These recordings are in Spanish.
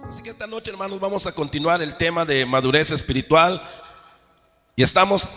Así que esta noche, hermanos, vamos a continuar el tema de madurez espiritual. Y estamos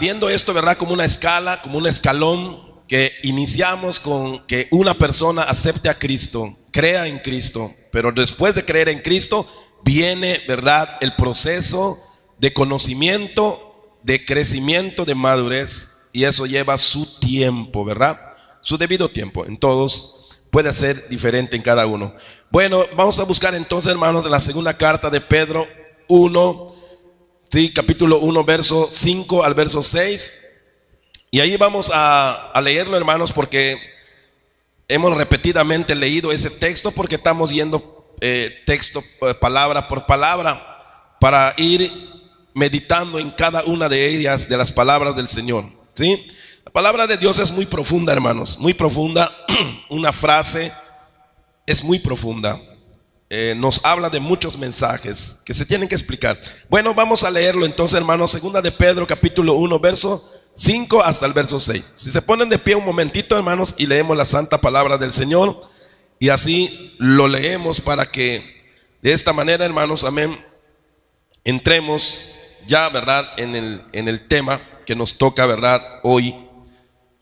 viendo esto, ¿verdad? Como una escala, como un escalón que iniciamos con que una persona acepte a Cristo, crea en Cristo. Pero después de creer en Cristo, viene, ¿verdad?, el proceso de conocimiento, de crecimiento, de madurez. Y eso lleva su tiempo, ¿verdad? Su debido tiempo. En todos puede ser diferente en cada uno. Bueno, vamos a buscar entonces, hermanos, en la segunda carta de Pedro 1, sí, capítulo 1, verso 5 al verso 6. Y ahí vamos a leerlo, hermanos, porque hemos repetidamente leído ese texto, porque estamos yendo texto palabra por palabra para ir meditando en cada una de ellas, de las palabras del Señor, ¿sí? La palabra de Dios es muy profunda, hermanos, muy profunda. Una frase es muy profunda. Nos habla de muchos mensajes que se tienen que explicar. Bueno, vamos a leerlo entonces, hermanos. Segunda de Pedro, capítulo 1, verso 5 hasta el verso 6. Si se ponen de pie un momentito, hermanos, y leemos la santa palabra del Señor. Y así lo leemos para que de esta manera, hermanos, amén, entremos ya, ¿verdad?, en el tema que nos toca, ¿verdad?, hoy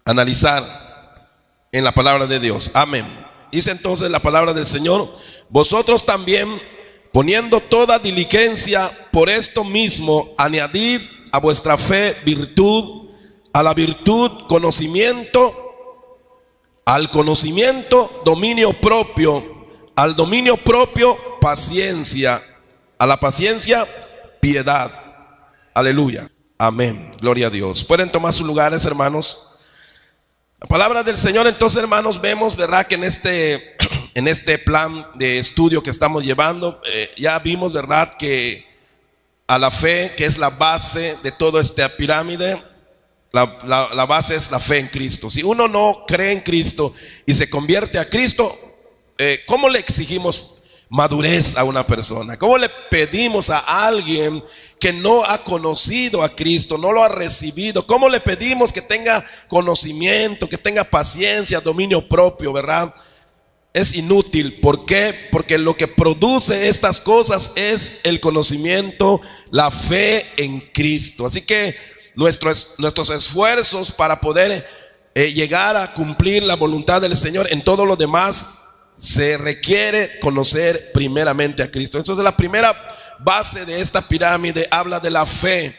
analizar en la palabra de Dios. Amén. Dice entonces la palabra del Señor: vosotros también, poniendo toda diligencia, por esto mismo añadid a vuestra fe virtud, a la virtud conocimiento, al conocimiento dominio propio, al dominio propio paciencia, a la paciencia piedad. Aleluya. Amén. Gloria a Dios. Pueden tomar sus lugares, hermanos. La palabra del Señor, entonces, hermanos, vemos, ¿verdad?, que en este plan de estudio que estamos llevando, ya vimos, ¿verdad?, que a la fe, que es la base de toda esta pirámide, la base es la fe en Cristo. Si uno no cree en Cristo y se convierte a Cristo, ¿cómo le exigimos madurez a una persona? ¿Cómo le pedimos a alguien que no ha conocido a Cristo, no lo ha recibido? ¿Cómo le pedimos que tenga conocimiento, que tenga paciencia, dominio propio, verdad? Es inútil. ¿Por qué? Porque lo que produce estas cosas es el conocimiento, la fe en Cristo. Así que nuestros esfuerzos para poder llegar a cumplir la voluntad del Señor en todo lo demás, se requiere conocer primeramente a Cristo. Entonces la primera base de esta pirámide habla de la fe,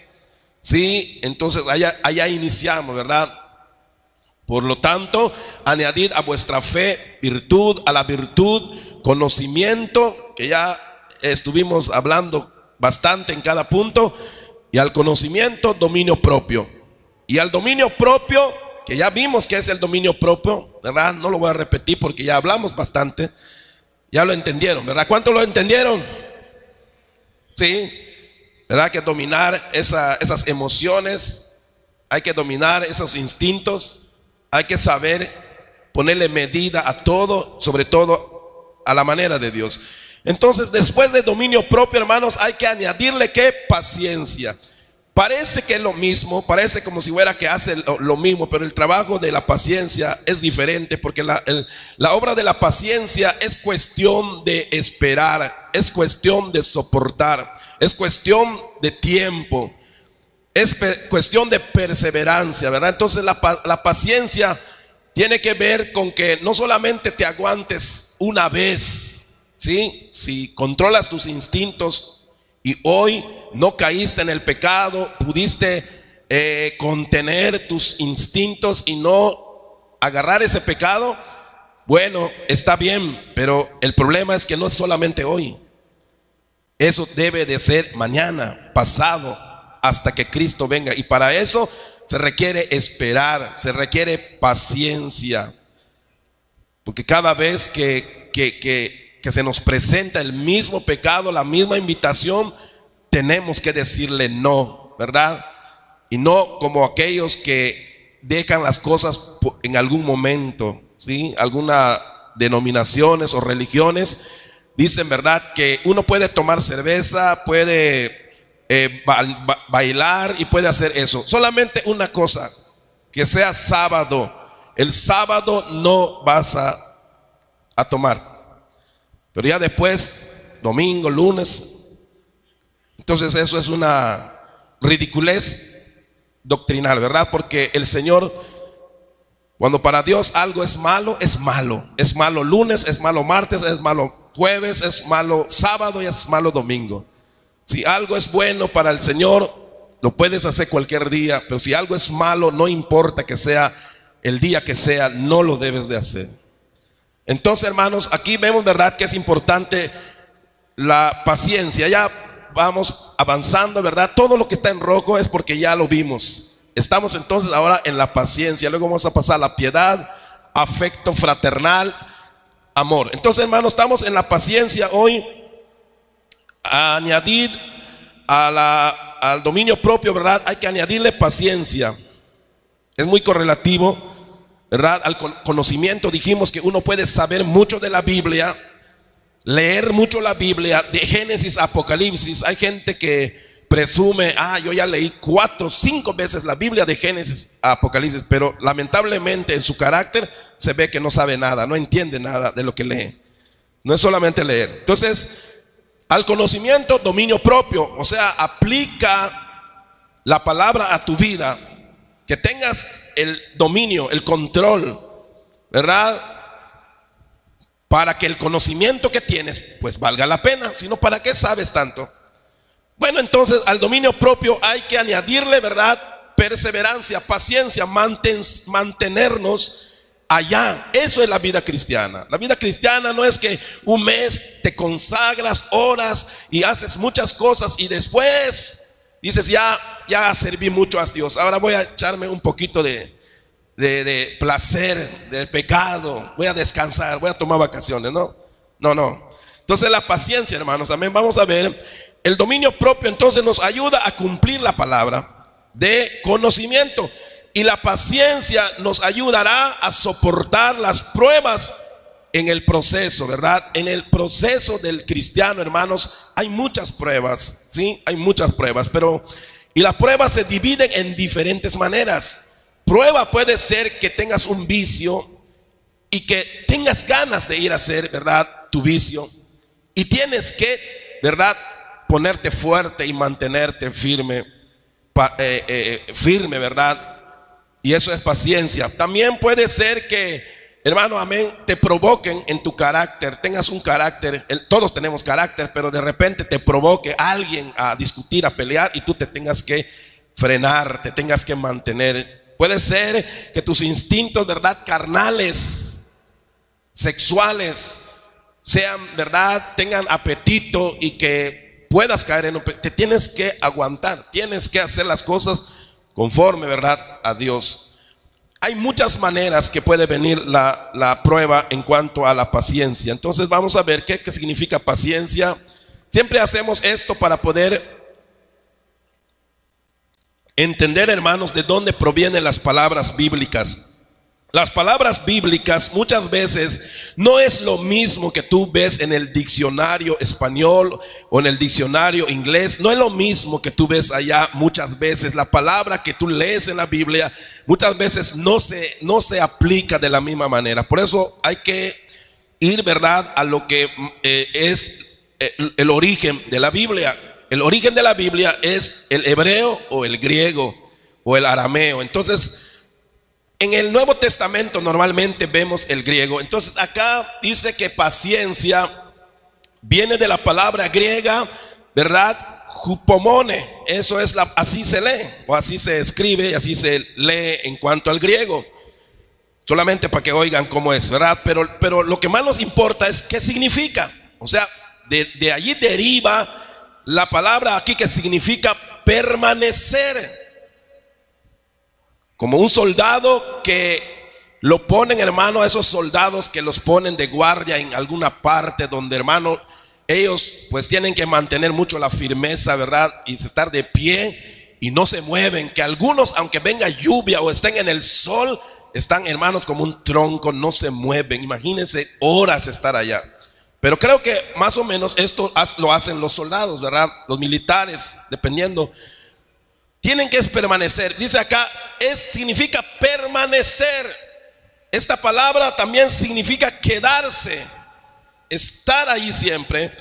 ¿sí? Entonces allá iniciamos, ¿verdad? Por lo tanto, añadid a vuestra fe virtud, a la virtud conocimiento, que ya estuvimos hablando bastante en cada punto, y al conocimiento dominio propio, y al dominio propio, que ya vimos que es el dominio propio, ¿verdad? No lo voy a repetir porque ya hablamos bastante, ya lo entendieron, ¿verdad? ¿Cuántos lo entendieron? Sí, ¿verdad? Que dominar esas emociones, hay que dominar esos instintos, hay que saber ponerle medida a todo, sobre todo a la manera de Dios. Entonces, después de dominio propio, hermanos, hay que añadirle ¿qué? Paciencia. Parece que es lo mismo, parece como si fuera que hace lo mismo, pero el trabajo de la paciencia es diferente, porque la obra de la paciencia es cuestión de esperar, es cuestión de soportar, es cuestión de tiempo, es cuestión de perseverancia, ¿verdad? Entonces la paciencia tiene que ver con que no solamente te aguantes una vez, ¿sí? Si controlas tus instintos y hoy no caíste en el pecado, pudiste contener tus instintos y no agarrar ese pecado, bueno, está bien, pero el problema es que no es solamente hoy. Eso debe de ser mañana, pasado, hasta que Cristo venga. Y para eso se requiere esperar, se requiere paciencia. Porque cada vez que se nos presenta el mismo pecado, la misma invitación, tenemos que decirle no, ¿verdad? Y no como aquellos que dejan las cosas en algún momento, ¿sí? Algunas denominaciones o religiones dicen, ¿verdad?, que uno puede tomar cerveza, puede bailar y puede hacer eso. Solamente una cosa, que sea sábado. El sábado no vas a tomar. Pero ya después domingo, lunes. Entonces eso es una ridiculez doctrinal, ¿verdad? Porque el Señor, cuando para Dios algo es malo, es malo. Es malo lunes, es malo martes, es malo jueves, es malo sábado y es malo domingo. Si algo es bueno para el Señor, lo puedes hacer cualquier día. Pero si algo es malo, no importa que sea el día que sea, no lo debes de hacer. Entonces, hermanos, aquí vemos, ¿verdad?, que es importante la paciencia. Ya vamos avanzando, ¿verdad? Todo lo que está en rojo es porque ya lo vimos. Estamos entonces ahora en la paciencia. Luego vamos a pasar a la piedad, afecto fraternal, amor. Entonces, hermanos, estamos en la paciencia hoy. A añadir al dominio propio, ¿verdad?, hay que añadirle paciencia. Es muy correlativo, ¿verdad?, al conocimiento. Dijimos que uno puede saber mucho de la Biblia, leer mucho la Biblia, de Génesis a Apocalipsis. Hay gente que presume, yo ya leí 4 o 5 veces la Biblia de Génesis a Apocalipsis, pero lamentablemente en su carácter se ve que no sabe nada, no entiende nada de lo que lee. No es solamente leer. Entonces, al conocimiento, dominio propio, o sea, aplica la palabra a tu vida, que tengas el dominio, el control, ¿verdad?, para que el conocimiento que tienes pues valga la pena. Si no, ¿para qué sabes tanto? Bueno, entonces al dominio propio hay que añadirle, ¿verdad?, perseverancia, paciencia, mantenernos allá. Eso es la vida cristiana. La vida cristiana no es que un mes te consagras, oras y haces muchas cosas y después dices, ya serví mucho a Dios, ahora voy a echarme un poquito de placer, del pecado, voy a descansar, voy a tomar vacaciones. No. Entonces la paciencia, hermanos, también vamos a ver. El dominio propio entonces nos ayuda a cumplir la palabra de conocimiento. Y la paciencia nos ayudará a soportar las pruebas en el proceso, ¿verdad? En el proceso del cristiano, hermanos, hay muchas pruebas, ¿sí? Hay muchas pruebas, y las pruebas se dividen en diferentes maneras. Prueba puede ser que tengas un vicio y que tengas ganas de ir a hacer, ¿verdad?, tu vicio. Y tienes que, ¿verdad?, ponerte fuerte y mantenerte firme, ¿verdad? Y eso es paciencia. También puede ser que, hermano, amén, te provoquen en tu carácter, tengas un carácter, todos tenemos carácter, pero de repente te provoque alguien a discutir, a pelear, y tú te tengas que frenar, te tengas que mantener. Puede ser que tus instintos, ¿verdad?, carnales, sexuales, sean, ¿verdad?, tengan apetito y que puedas caer en te tienes que aguantar, tienes que hacer las cosas conforme, ¿verdad?, a Dios. Hay muchas maneras que puede venir la prueba en cuanto a la paciencia. Entonces vamos a ver qué significa paciencia. Siempre hacemos esto para poder entender, hermanos, de dónde provienen las palabras bíblicas. Las palabras bíblicas muchas veces no es lo mismo que tú ves en el diccionario español o en el diccionario inglés. No es lo mismo que tú ves allá. Muchas veces la palabra que tú lees en la Biblia muchas veces no se aplica de la misma manera. Por eso hay que ir, ¿verdad?, a lo que es el origen de la Biblia. El origen de la Biblia es el hebreo o el griego o el arameo. Entonces, en el Nuevo Testamento normalmente vemos el griego. Entonces acá dice que paciencia viene de la palabra griega, ¿verdad?, hupomone. Eso es así se lee, o así se escribe, y así se lee en cuanto al griego. Solamente para que oigan cómo es, ¿verdad? Pero lo que más nos importa es qué significa. O sea, de allí deriva la palabra aquí que significa permanecer. Como un soldado que lo ponen, hermano, a esos soldados que los ponen de guardia en alguna parte donde, hermano, ellos pues tienen que mantener mucho la firmeza, ¿verdad?, y estar de pie y no se mueven. Que algunos, aunque venga lluvia o estén en el sol, están, hermanos, como un tronco, no se mueven. Imagínense horas estar allá. Pero creo que más o menos esto lo hacen los soldados, ¿verdad?, los militares, dependiendo. Tienen que permanecer. Dice acá, significa permanecer. Esta palabra también significa quedarse, estar ahí siempre.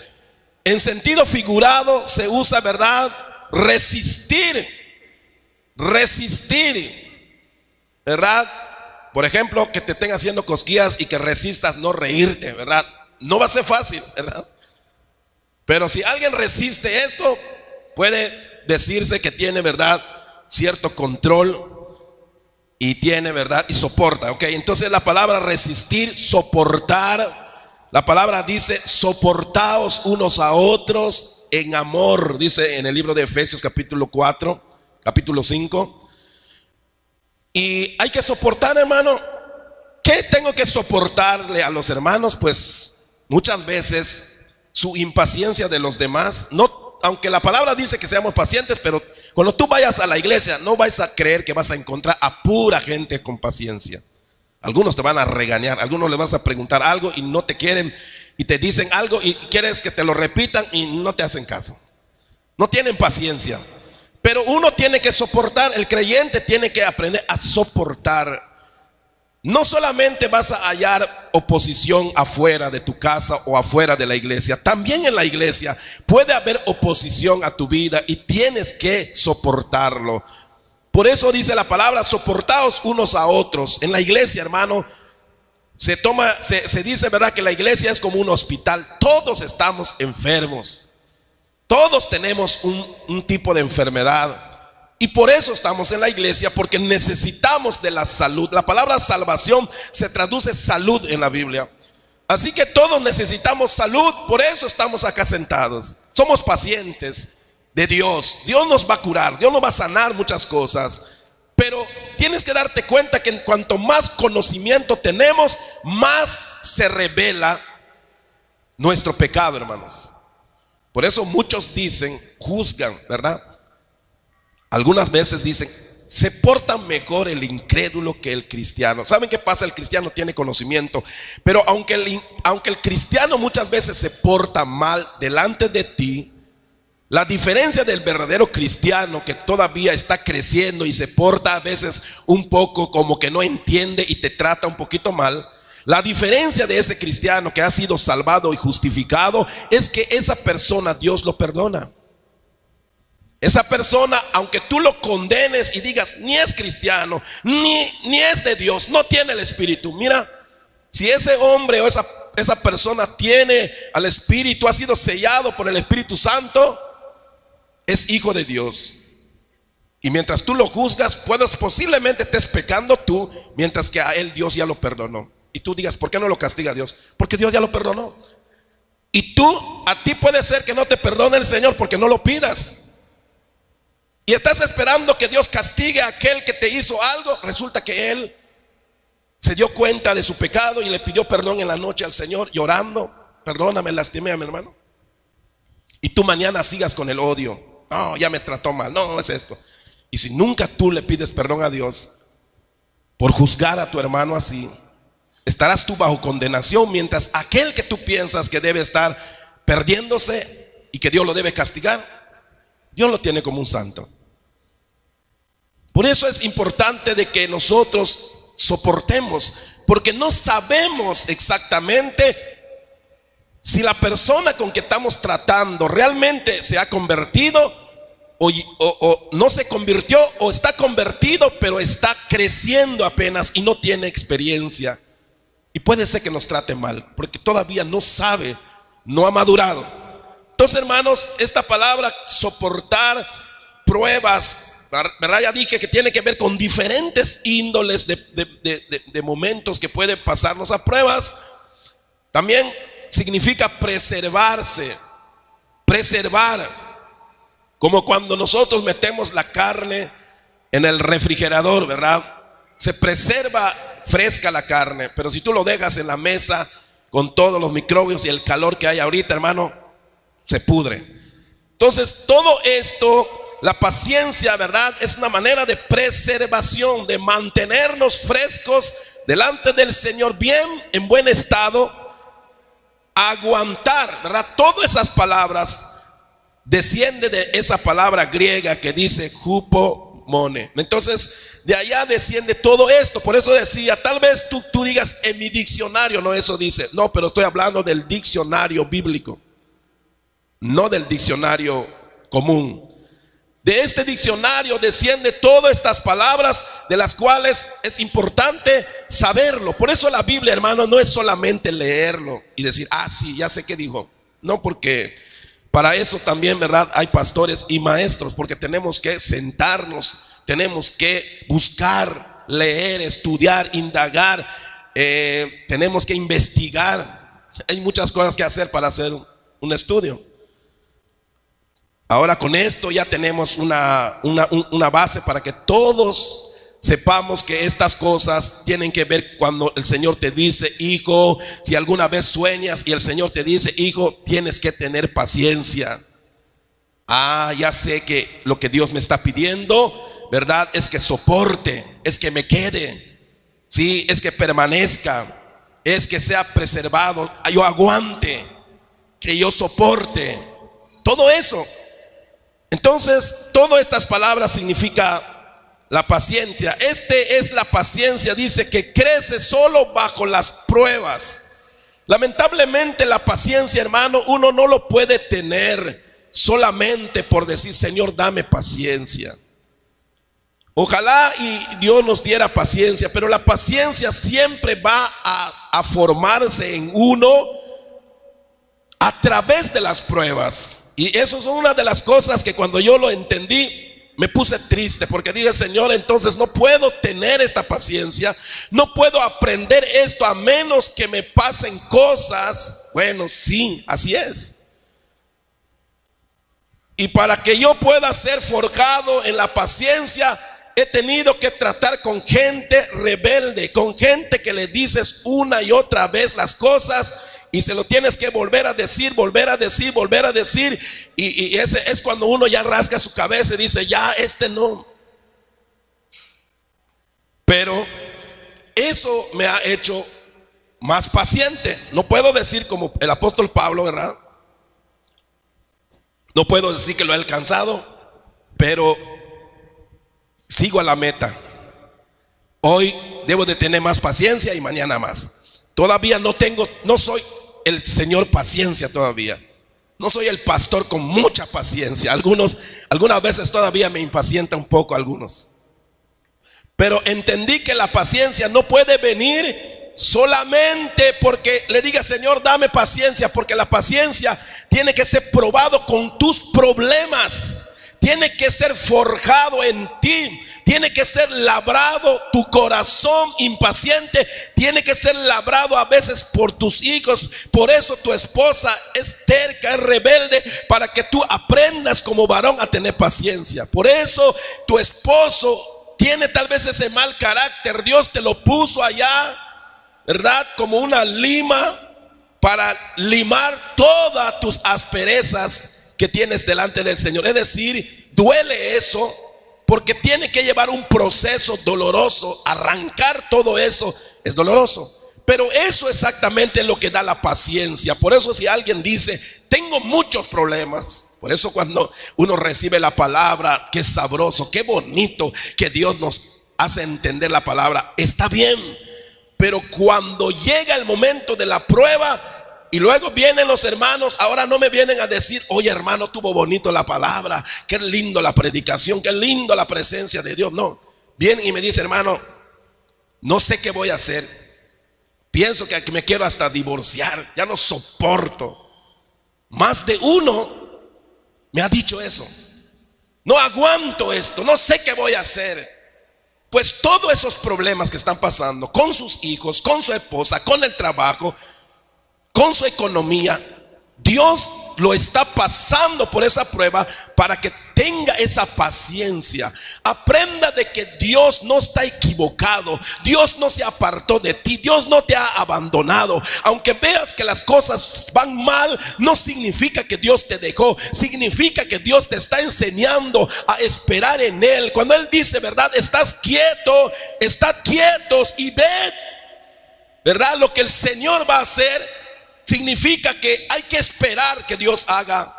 en sentido figurado se usa, ¿verdad? Resistir, ¿verdad? Por ejemplo, que te estén haciendo cosquillas y que resistas no reírte, ¿verdad? No va a ser fácil, ¿verdad? Pero si alguien resiste esto, puede decirse que tiene, ¿verdad?, cierto control y tiene, ¿verdad?, y soporta, ¿ok? Entonces la palabra resistir, soportar, la palabra dice soportaos unos a otros en amor, dice en el libro de Efesios capítulo 4, capítulo 5. Y hay que soportar, hermano. ¿Qué tengo que soportarle a los hermanos? Pues muchas veces su impaciencia de los demás. No, aunque la palabra dice que seamos pacientes, pero cuando tú vayas a la iglesia no vais a creer que vas a encontrar a pura gente con paciencia. Algunos te van a regañar, algunos le vas a preguntar algo y no te quieren, y te dicen algo y quieres que te lo repitan y no te hacen caso. No tienen paciencia. Pero uno tiene que soportar, el creyente tiene que aprender a soportar. No solamente vas a hallar oposición afuera de tu casa o afuera de la iglesia, también en la iglesia puede haber oposición a tu vida y tienes que soportarlo. Por eso dice la palabra, soportaos unos a otros. En la iglesia, hermano, se dice, ¿verdad?, que la iglesia es como un hospital. Todos estamos enfermos. Todos tenemos un tipo de enfermedad. Y por eso estamos en la iglesia, porque necesitamos de la salud. La palabra salvación se traduce salud en la Biblia. Así que todos necesitamos salud, por eso estamos acá sentados. Somos pacientes de Dios. Dios nos va a curar, Dios nos va a sanar muchas cosas. Pero tienes que darte cuenta que en cuanto más conocimiento tenemos, más se revela nuestro pecado, hermanos. Por eso muchos dicen, juzgan, ¿verdad? Algunas veces dicen, se porta mejor el incrédulo que el cristiano. ¿Saben qué pasa? El cristiano tiene conocimiento, pero aunque el cristiano muchas veces se porta mal delante de ti, la diferencia del verdadero cristiano que todavía está creciendo y se porta a veces un poco como que no entiende y te trata un poquito mal, la diferencia de ese cristiano que ha sido salvado y justificado es que esa persona Dios lo perdona. Esa persona, aunque tú lo condenes y digas ni es cristiano, ni es de Dios, no tiene el Espíritu. Mira, si ese hombre o esa persona tiene al Espíritu, ha sido sellado por el Espíritu Santo, es hijo de Dios. Y mientras tú lo juzgas, posiblemente estés pecando tú, mientras que a él Dios ya lo perdonó. Y tú digas, ¿por qué no lo castiga Dios? Porque Dios ya lo perdonó. Y a ti puede ser que no te perdone el Señor porque no lo pidas. Y estás esperando que Dios castigue a aquel que te hizo algo. Resulta que él se dio cuenta de su pecado y le pidió perdón en la noche al Señor, llorando. Perdóname, lastimé a mi hermano. Y tú mañana sigas con el odio. No, ya me trató mal. No, es esto. Y si nunca tú le pides perdón a Dios por juzgar a tu hermano así, estarás tú bajo condenación, mientras aquel que tú piensas que debe estar perdiéndose y que Dios lo debe castigar, Dios lo tiene como un santo. Por eso es importante de que nosotros soportemos, porque no sabemos exactamente si la persona con que estamos tratando realmente se ha convertido o no se convirtió, o está convertido pero está creciendo apenas y no tiene experiencia. Y puede ser que nos trate mal, porque todavía no sabe, no ha madurado. Entonces, hermanos, esta palabra soportar pruebas, ¿verdad? Ya dije que tiene que ver con diferentes índoles de momentos que pueden pasarnos a pruebas. También significa preservarse, preservar, como cuando nosotros metemos la carne en el refrigerador, ¿verdad? Se preserva fresca la carne, pero si tú lo dejas en la mesa con todos los microbios y el calor que hay ahorita, hermano, se pudre. Entonces, todo esto, la paciencia, ¿verdad?, es una manera de preservación, de mantenernos frescos delante del Señor, bien, en buen estado, aguantar, ¿verdad? Todas esas palabras desciende de esa palabra griega que dice hupomone. Entonces, de allá desciende todo esto. Por eso decía, tal vez tú digas en mi diccionario, no, eso dice. No, pero estoy hablando del diccionario bíblico. no del diccionario común. De este diccionario desciende todas estas palabras de las cuales es importante saberlo. Por eso la Biblia, hermano, no es solamente leerlo y decir, ah, sí, ya sé qué dijo. No, porque para eso también, ¿verdad?, hay pastores y maestros, porque tenemos que sentarnos, tenemos que buscar, leer, estudiar, indagar, tenemos que investigar. Hay muchas cosas que hacer para hacer un estudio. Ahora con esto ya tenemos una base para que todos sepamos que estas cosas tienen que ver cuando el Señor te dice, hijo, si alguna vez sueñas y el Señor te dice, hijo, tienes que tener paciencia. Ah, ya sé que lo que Dios me está pidiendo, ¿verdad?, es que soporte, es que me quede, sí, es que permanezca, es que sea preservado, yo aguante, que yo soporte, todo eso. Entonces, todas estas palabras significa la paciencia. Es la paciencia, dice, que crece solo bajo las pruebas. Lamentablemente la paciencia, hermano, uno no lo puede tener solamente por decir, Señor, dame paciencia. Ojalá y Dios nos diera paciencia, pero la paciencia siempre va a formarse en uno a través de las pruebas. Y eso es una de las cosas que cuando yo lo entendí, me puse triste, porque dije, Señor, entonces no puedo tener esta paciencia, no puedo aprender esto a menos que me pasen cosas. Bueno, sí, así es. Y para que yo pueda ser forjado en la paciencia, he tenido que tratar con gente rebelde, con gente que le dices una y otra vez las cosas y se lo tienes que volver a decir, volver a decir, volver a decir. Y ese es cuando uno ya rasga su cabeza y dice, ya, no. Pero eso me ha hecho más paciente. No puedo decir como el apóstol Pablo, ¿verdad? No puedo decir que lo he alcanzado, pero sigo a la meta. Hoy debo de tener más paciencia y mañana más. Todavía no soy el Señor paciencia todavía. No soy el pastor con mucha paciencia. Algunas veces todavía me impacienta un poco algunos. Pero entendí que la paciencia no puede venir solamente porque le diga, Señor, dame paciencia, porque la paciencia tiene que ser probado con tus problemas. Tiene que ser forjado en ti. Tiene que ser labrado tu corazón impaciente. Tiene que ser labrado a veces por tus hijos. Por eso tu esposa es terca, es rebelde, para que tú aprendas como varón a tener paciencia. Por eso tu esposo tiene tal vez ese mal carácter. Dios te lo puso allá, ¿verdad?, como una lima para limar todas tus asperezas que tienes delante del Señor. Es decir, duele eso, porque tiene que llevar un proceso doloroso. Arrancar todo eso es doloroso, pero eso exactamente es lo que da la paciencia. Por eso si alguien dice, tengo muchos problemas, por eso cuando uno recibe la palabra, qué sabroso, qué bonito que Dios nos hace entender la palabra, está bien. Pero cuando llega el momento de la prueba y luego vienen los hermanos, ahora no me vienen a decir, oye, hermano, tuvo bonito la palabra, qué lindo la predicación, qué lindo la presencia de Dios. No, vienen y me dicen, hermano, no sé qué voy a hacer, pienso que me quiero hasta divorciar, ya no soporto. Más de uno me ha dicho eso, no aguanto esto, no sé qué voy a hacer. Pues todos esos problemas que están pasando con sus hijos, con su esposa, con el trabajo, con su economía, Dios lo está pasando por esa prueba para que tenga esa paciencia. Aprenda de que Dios no está equivocado. Dios no se apartó de ti. Dios no te ha abandonado. Aunque veas que las cosas van mal, no significa que Dios te dejó. Significa que Dios te está enseñando a esperar en Él. Cuando Él dice, ¿verdad?, estás quieto, estad quietos y ved, ¿verdad?, lo que el Señor va a hacer. Significa que hay que esperar que Dios haga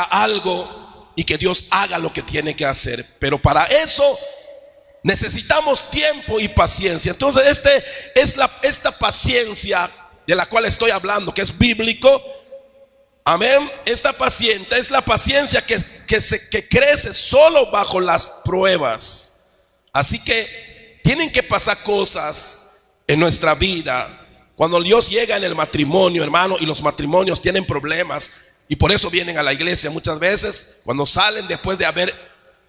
algo y que Dios haga lo que tiene que hacer. Pero para eso necesitamos tiempo y paciencia. Entonces esta paciencia de la cual estoy hablando, que es bíblico, Amén. Esta paciencia es la paciencia que crece solo bajo las pruebas. Así que tienen que pasar cosas en nuestra vida. Cuando Dios llega en el matrimonio, hermano, y los matrimonios tienen problemas, y por eso vienen a la iglesia muchas veces, cuando salen después de haber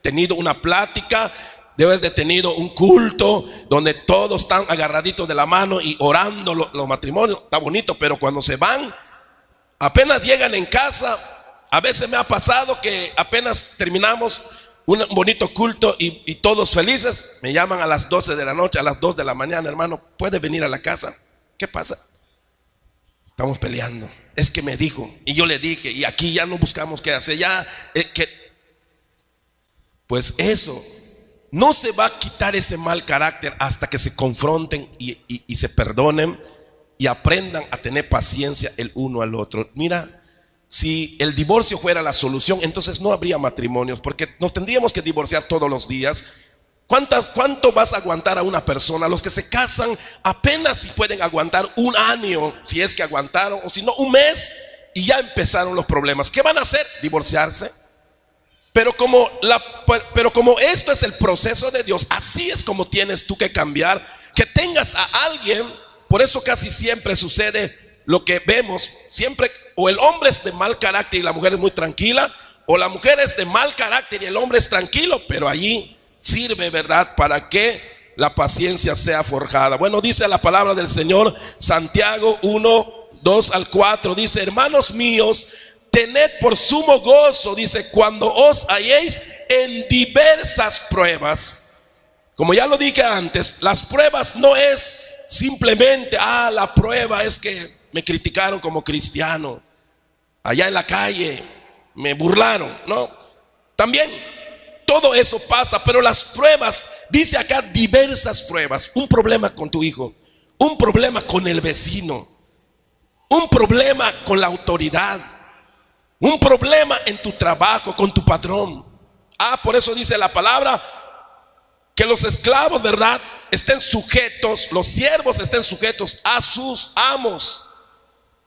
tenido una plática, debes de tenido un culto donde todos están agarraditos de la mano y orando los matrimonios, está bonito, pero cuando se van, apenas llegan en casa, a veces me ha pasado que apenas terminamos un bonito culto y todos felices, me llaman a las 12 de la noche, a las 2 de la mañana, hermano, ¿puedes venir a la casa? ¿Qué pasa? Estamos peleando. Es que me dijo, y yo le dije, y aquí ya no buscamos qué hacer, ya pues eso, no se va a quitar ese mal carácter hasta que se confronten y se perdonen y aprendan a tener paciencia el uno al otro. Mira, si el divorcio fuera la solución, entonces no habría matrimonios, porque nos tendríamos que divorciar todos los días. ¿Cuánto vas a aguantar a una persona? Los que se casan apenas si pueden aguantar un año, si es que aguantaron, o si no, un mes, y ya empezaron los problemas. ¿Qué van a hacer? Divorciarse. Pero como esto es el proceso de Dios, así es como tienes tú que cambiar, que tengas a alguien. Por eso casi siempre sucede lo que vemos, siempre o el hombre es de mal carácter y la mujer es muy tranquila, o la mujer es de mal carácter y el hombre es tranquilo, pero allí sirve, ¿verdad?, para que la paciencia sea forjada. Bueno, dice la palabra del Señor, Santiago 1, 2 al 4, dice: hermanos míos, tened por sumo gozo, dice, cuando os halléis en diversas pruebas. Como ya lo dije antes, las pruebas no es simplemente, la prueba es que me criticaron como cristiano, allá en la calle me burlaron. No, también todo eso pasa, pero las pruebas, dice acá, diversas pruebas. Un problema con tu hijo, un problema con el vecino, un problema con la autoridad, un problema en tu trabajo, con tu patrón. Por eso dice la palabra que los esclavos, ¿verdad?, estén sujetos, los siervos estén sujetos a sus amos.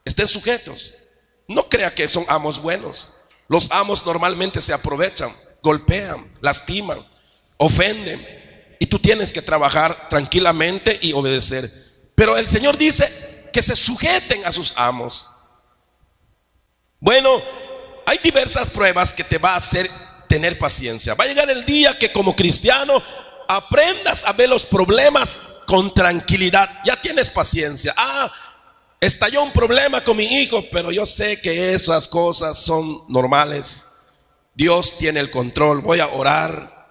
Estén sujetos. No crea que son amos buenos. Los amos normalmente se aprovechan, golpean, lastiman, ofenden, y tú tienes que trabajar tranquilamente y obedecer. Pero el Señor dice que se sujeten a sus amos. Bueno, hay diversas pruebas que te va a hacer tener paciencia. Va a llegar el día que como cristiano aprendas a ver los problemas con tranquilidad. Ya tienes paciencia. Estalló un problema con mi hijo, pero yo sé que esas cosas son normales. Dios tiene el control. Voy a orar,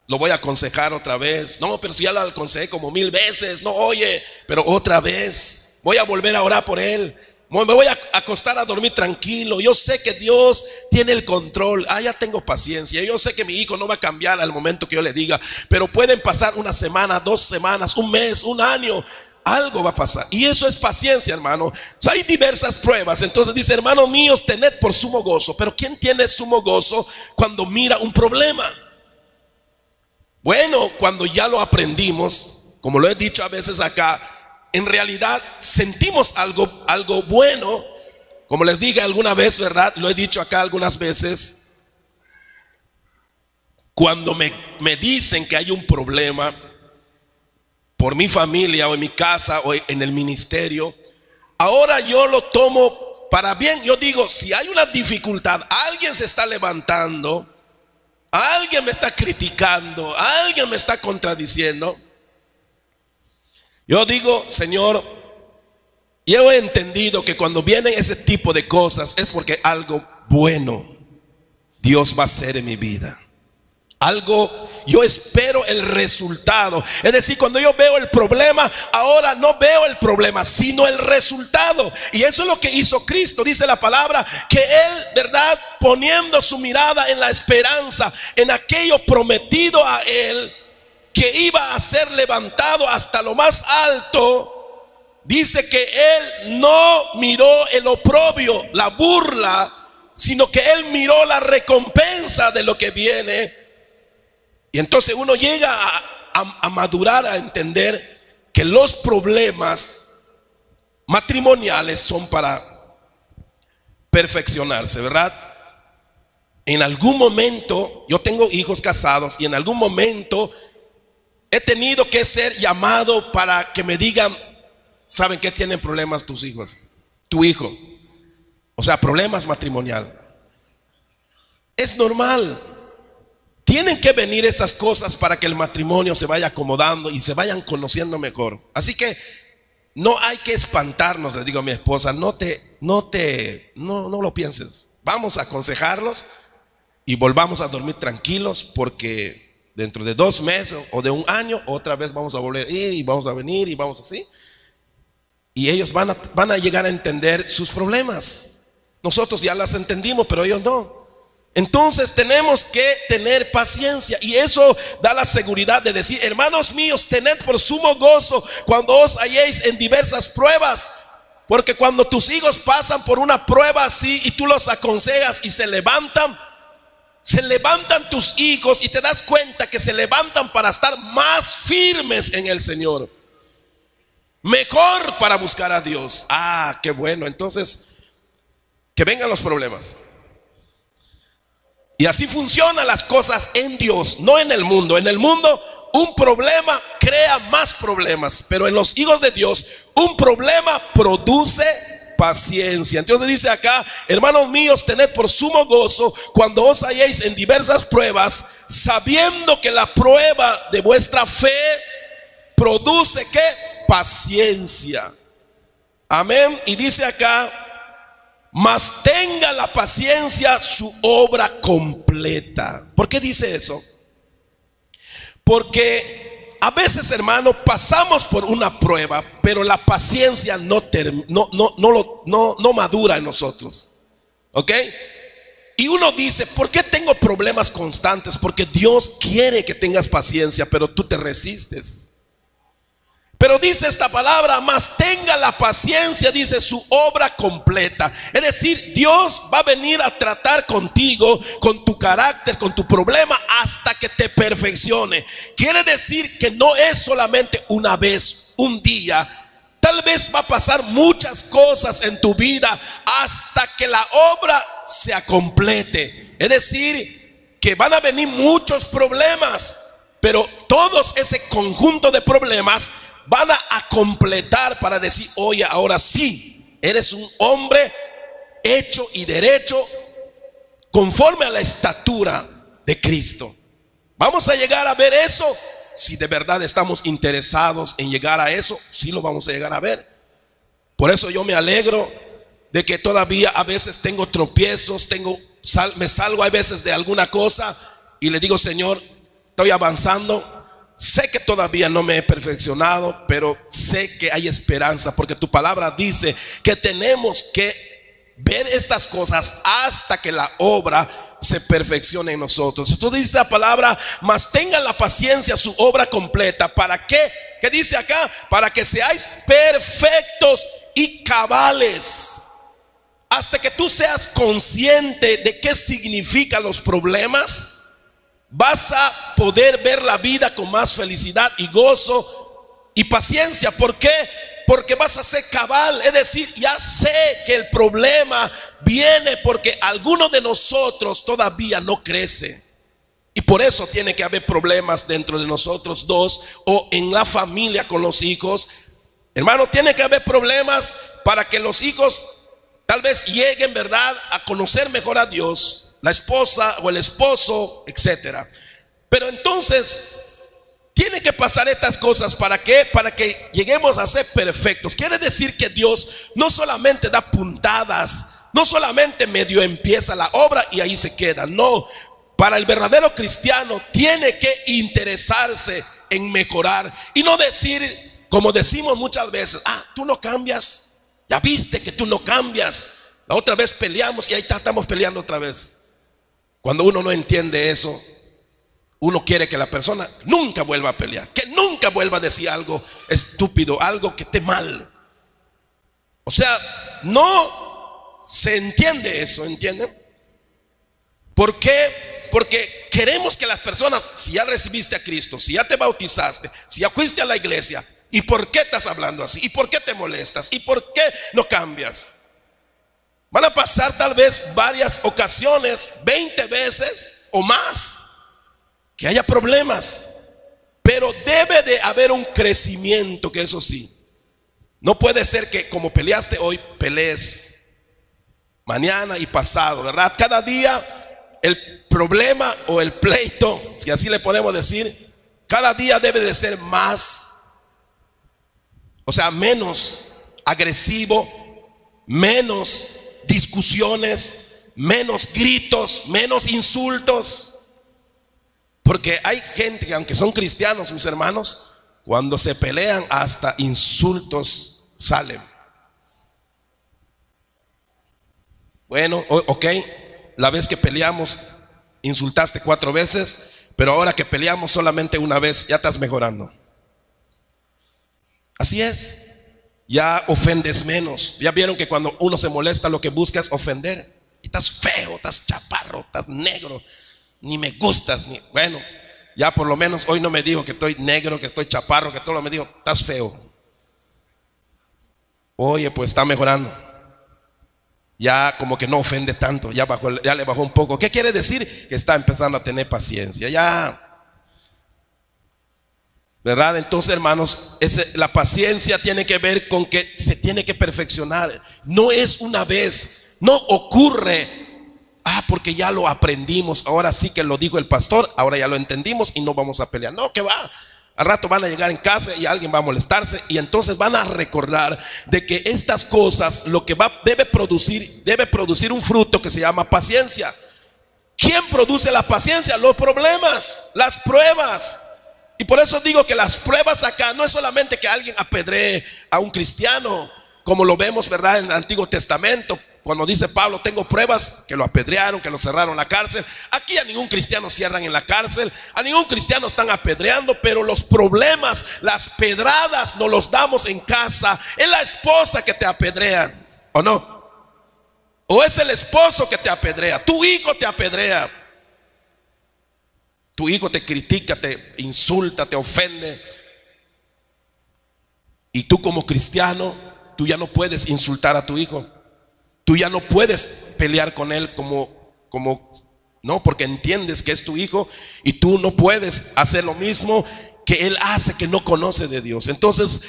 lo voy a aconsejar otra vez. No, pero si ya lo aconsejé como 1000 veces, no oye, pero otra vez voy a volver a orar por él. Me voy a acostar a dormir tranquilo. Yo sé que Dios tiene el control. Ya tengo paciencia. Yo sé que mi hijo no va a cambiar al momento que yo le diga, pero pueden pasar una semana, 2 semanas, un mes, un año. Algo va a pasar, y eso es paciencia, hermano. O sea, hay diversas pruebas. Entonces dice: hermanos míos, tened por sumo gozo. Pero ¿quién tiene sumo gozo cuando mira un problema? Bueno, cuando ya lo aprendimos, como lo he dicho a veces acá, en realidad sentimos algo bueno. Como les dije alguna vez, ¿verdad?, lo he dicho acá algunas veces. Cuando me dicen que hay un problema por mi familia o en mi casa o en el ministerio, ahora yo lo tomo para bien. Yo digo, si hay una dificultad, alguien se está levantando, alguien me está criticando, alguien me está contradiciendo, yo digo: Señor, yo he entendido que cuando vienen ese tipo de cosas es porque algo bueno Dios va a hacer en mi vida. Yo espero el resultado. Es decir, cuando yo veo el problema, ahora no veo el problema, sino el resultado. Y eso es lo que hizo Cristo. Dice la palabra que Él, ¿verdad?, poniendo su mirada en la esperanza, en aquello prometido a Él, que iba a ser levantado hasta lo más alto, dice que Él no miró el oprobio, la burla, sino que Él miró la recompensa de lo que viene. Y entonces uno llega a madurar, a entender que los problemas matrimoniales son para perfeccionarse, ¿verdad? En algún momento, yo tengo hijos casados y en algún momento he tenido que ser llamado para que me digan, ¿saben qué tienen problemas tus hijos? Tu hijo. O sea, problemas matrimoniales. Es normal. Tienen que venir estas cosas para que el matrimonio se vaya acomodando y se vayan conociendo mejor. Así que no hay que espantarnos, le digo a mi esposa, no lo pienses. Vamos a aconsejarlos y volvamos a dormir tranquilos, porque dentro de 2 meses o de 1 año otra vez vamos a volver a ir y vamos a venir y vamos así. Y ellos van a llegar a entender sus problemas. Nosotros ya las entendimos, pero ellos no. Entonces tenemos que tener paciencia, y eso da la seguridad de decir: hermanos míos, tened por sumo gozo cuando os halléis en diversas pruebas, porque cuando tus hijos pasan por una prueba así y tú los aconsejas y se levantan tus hijos, y te das cuenta que se levantan para estar más firmes en el Señor, mejor para buscar a Dios. Ah, qué bueno. Entonces, que vengan los problemas. Y así funcionan las cosas en Dios, no en el mundo. En el mundo un problema crea más problemas, pero en los hijos de Dios un problema produce paciencia. Entonces dice acá: hermanos míos, tened por sumo gozo cuando os halléis en diversas pruebas, sabiendo que la prueba de vuestra fe produce ¿qué? Paciencia. Amén. Y dice acá: mas tenga la paciencia su obra completa. ¿Por qué dice eso? Porque a veces, hermano, pasamos por una prueba, pero la paciencia no madura en nosotros. ¿Ok? Y uno dice: ¿por qué tengo problemas constantes? Porque Dios quiere que tengas paciencia, pero tú te resistes. Pero dice esta palabra: mas tenga la paciencia, dice, su obra completa. Es decir, Dios va a venir a tratar contigo, con tu carácter, con tu problema, hasta que te perfeccione. Quiere decir que no es solamente una vez, un día. Tal vez va a pasar muchas cosas en tu vida hasta que la obra se complete. Es decir, que van a venir muchos problemas, pero todos ese conjunto de problemas van a completar para decir: oye, ahora sí, eres un hombre hecho y derecho conforme a la estatura de Cristo. Vamos a llegar a ver eso. Si de verdad estamos interesados en llegar a eso, sí lo vamos a llegar a ver. Por eso yo me alegro de que todavía a veces tengo tropiezos, me salgo a veces de alguna cosa y le digo: Señor, estoy avanzando. Sé que todavía no me he perfeccionado, pero sé que hay esperanza, porque tu palabra dice que tenemos que ver estas cosas hasta que la obra se perfeccione en nosotros. Entonces dice la palabra: mas tengan la paciencia su obra completa. ¿Para qué? ¿Qué dice acá? Para que seáis perfectos y cabales. Hasta que tú seas consciente de qué significan los problemas, vas a poder ver la vida con más felicidad y gozo y paciencia. ¿Por qué? Porque vas a ser cabal. Es decir, ya sé que el problema viene porque alguno de nosotros todavía no crece, y por eso tiene que haber problemas dentro de nosotros dos, o en la familia con los hijos. Hermano, tiene que haber problemas para que los hijos tal vez lleguen, ¿verdad?, a conocer mejor a Dios, la esposa o el esposo, etcétera. Pero entonces tiene que pasar estas cosas. ¿Para qué? Para que lleguemos a ser perfectos. Quiere decir que Dios no solamente da puntadas, no solamente medio empieza la obra y ahí se queda. No, para el verdadero cristiano tiene que interesarse en mejorar, y no decir, como decimos muchas veces: ah, tú no cambias, ya viste que tú no cambias, la otra vez peleamos y ahí estamos peleando otra vez. Cuando uno no entiende eso, uno quiere que la persona nunca vuelva a pelear, que nunca vuelva a decir algo estúpido, algo que esté mal. O sea, no se entiende eso, ¿entienden? ¿Por qué? Porque queremos que las personas, si ya recibiste a Cristo, si ya te bautizaste, si ya fuiste a la iglesia, ¿y por qué estás hablando así? ¿Y por qué te molestas? ¿Y por qué no cambias? Van a pasar tal vez varias ocasiones, 20 veces o más, que haya problemas. Pero debe de haber un crecimiento, que eso sí. No puede ser que como peleaste hoy, pelees mañana y pasado, ¿verdad? Cada día el problema o el pleito, si así le podemos decir, cada día debe de ser más, o sea, menos agresivo, menos discusiones, menos gritos, menos insultos. Porque hay gente que, aunque son cristianos, mis hermanos, cuando se pelean hasta insultos salen. Bueno, ok, la vez que peleamos insultaste 4 veces, pero ahora que peleamos solamente una vez, ya estás mejorando. Así es. Ya ofendes menos. Ya vieron que cuando uno se molesta lo que busca es ofender. Y estás feo, estás chaparro, estás negro, ni me gustas, ni bueno. Ya por lo menos hoy no me dijo que estoy negro, que estoy chaparro, que todo lo me dijo, estás feo. Oye, pues está mejorando. Ya como que no ofende tanto, ya le bajó un poco. ¿Qué quiere decir? Que está empezando a tener paciencia. Ya, ¿verdad? Entonces, hermanos, la paciencia tiene que ver con que se tiene que perfeccionar. No es una vez, no ocurre, porque ya lo aprendimos, ahora sí que lo dijo el pastor, ahora ya lo entendimos y no vamos a pelear. No, que va. Al rato van a llegar en casa y alguien va a molestarse, y entonces van a recordar de que estas cosas lo que debe producir un fruto que se llama paciencia. ¿Quién produce la paciencia? Los problemas, las pruebas. Y por eso digo que las pruebas acá no es solamente que alguien apedree a un cristiano, como lo vemos, ¿verdad?, en el Antiguo Testamento. Cuando dice Pablo, tengo pruebas, que lo apedrearon, que lo cerraron en la cárcel. Aquí a ningún cristiano cierran en la cárcel, a ningún cristiano están apedreando, pero los problemas, las pedradas nos los damos en casa. Es la esposa que te apedrea, ¿o no? O es el esposo que te apedrea, tu hijo te apedrea. Tu hijo te critica, te insulta, te ofende. Y tú como cristiano, tú ya no puedes insultar a tu hijo. Tú ya no puedes pelear con él no, porque entiendes que es tu hijo, y tú no puedes hacer lo mismo que él hace, que no conoce de Dios. Entonces,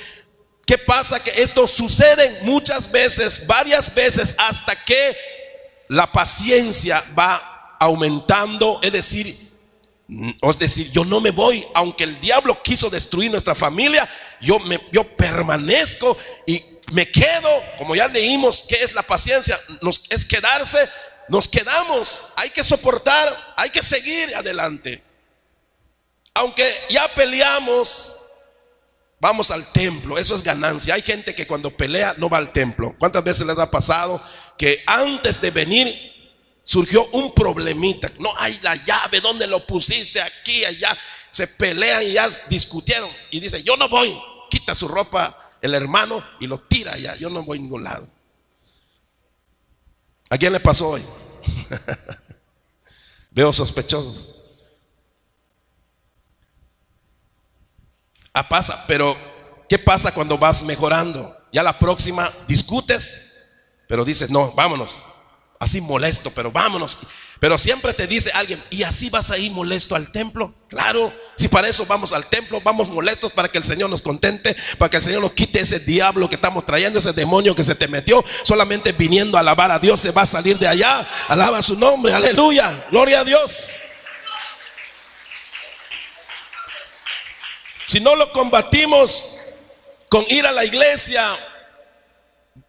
¿qué pasa? Que esto sucede muchas veces, varias veces, hasta que la paciencia va aumentando. Es decir, yo no me voy, aunque el diablo quiso destruir nuestra familia, yo permanezco y me quedo. Como ya leímos, ¿qué es la paciencia? Es quedarse, nos quedamos. Hay que soportar, hay que seguir adelante. Aunque ya peleamos, vamos al templo, eso es ganancia. Hay gente que cuando pelea no va al templo. ¿Cuántas veces les ha pasado que antes de venir surgió un problemita? No hay la llave, ¿dónde lo pusiste? Aquí, allá. Se pelean y ya discutieron, y dice, yo no voy. Quita su ropa el hermano y lo tira allá. Yo no voy a ningún lado. ¿A quién le pasó hoy? Veo sospechosos. Pasa, pero ¿qué pasa cuando vas mejorando? Ya la próxima discutes, pero dices, no, vámonos. Así molesto, pero vámonos. Pero siempre te dice alguien, ¿y así vas a ir molesto al templo? Claro, si para eso vamos al templo, vamos molestos para que el Señor nos contente, para que el Señor nos quite ese diablo que estamos trayendo, ese demonio que se te metió. Solamente viniendo a alabar a Dios se va a salir de allá. Alaba su nombre, aleluya, gloria a Dios. Si no lo combatimos con ir a la iglesia,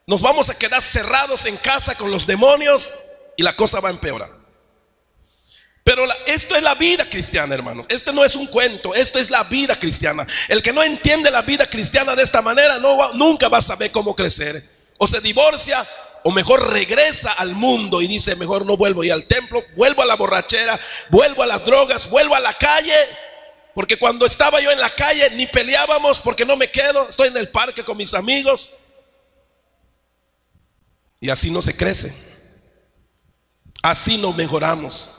nos vamos a quedar cerrados en casa con los demonios y la cosa va a empeorar. Pero esto es la vida cristiana, hermanos. Esto no es un cuento, esto es la vida cristiana. El que no entiende la vida cristiana de esta manera nunca va a saber cómo crecer. O se divorcia, o mejor regresa al mundo y dice, mejor no vuelvo a ir al templo, vuelvo a la borrachera, vuelvo a las drogas, vuelvo a la calle. Porque cuando estaba yo en la calle ni peleábamos, porque no me quedo, estoy en el parque con mis amigos. Y así no se crece, así no mejoramos.